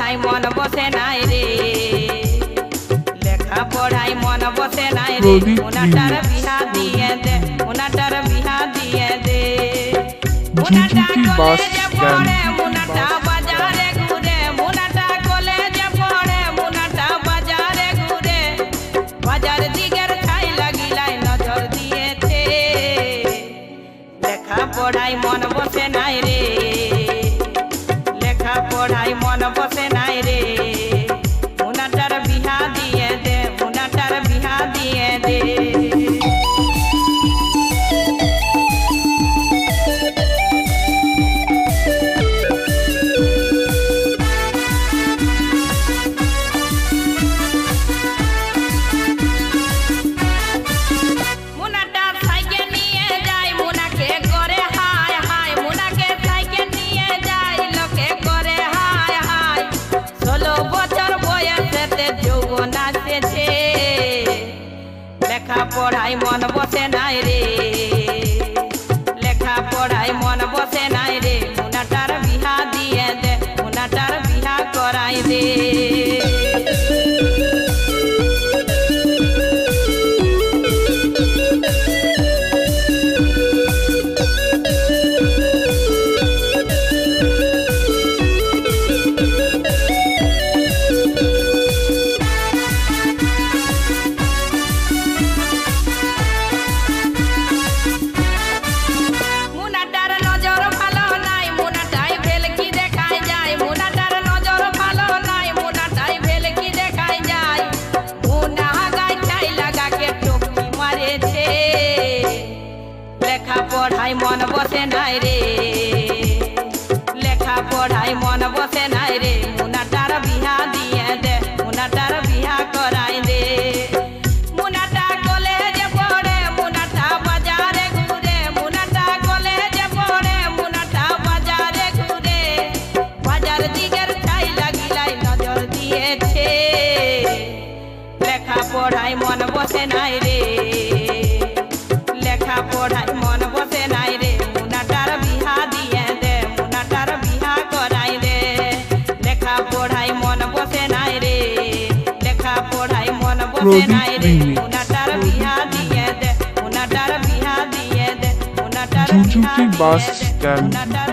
পড়াই মন বসে নাই রে, লেখা পড়াই মন বসে নাই রে, উনাটার বিহা দিয়ে দে, উনাটার বিহা দিয়ে দে। মুনাটা কলেজে পড়ে, মুনাটা বাজারে ঘুরে, মুনাটা কলেজে পড়ে, মুনাটা বাজারে ঘুরে, বাজার দিকের ছাই লাগিলাই নজর দিয়েছে, লেখা পড়াই মন বসে নাই রে, লেখা পড়াই মন বসে নাই রে, মুনাটার বিহা দিয়ে দে, মুনাটার বিহা দিয়ে দে। লেখা পড়াই মন বসে নাই রে, লেখা পড়াই মন বসে নাই রে, মুনাটার বিহা দিয়ে দে, মুনাটার বিহা করাই দে। লেখা পড়াই মন বসে নাই রে, লেখা পড়াই মন বসে নাই রে, মুনাটার বিহা দিয়ে দে, মুনাটার বিহা করাই দে। মুনাটা কলেজে পড়ে, মুনাটা বাজারে ঘুরে, মুনাটা কলেজে পড়ে, মুনাটা বাজারে ঘুরে, বাজার দিকের ছাই লাগিলাই নজর দিয়েছে, লেখা পড়াই মন বসে নাই রে, লেখা পড়াই মন বসে নাই রে, মুনাটার বিহা দিয়ে দে, মুনাটার বিহা করাই দে। লেখা পড়াই মন বসে নাই রে, লেখা পড়াই মন বসে নাই রে, মুনাটার বিহা দিয়ে দে, মুনাটার বিহা দিয়ে দে, মুনাটার বিহা দিয়ে দে, মুনাটার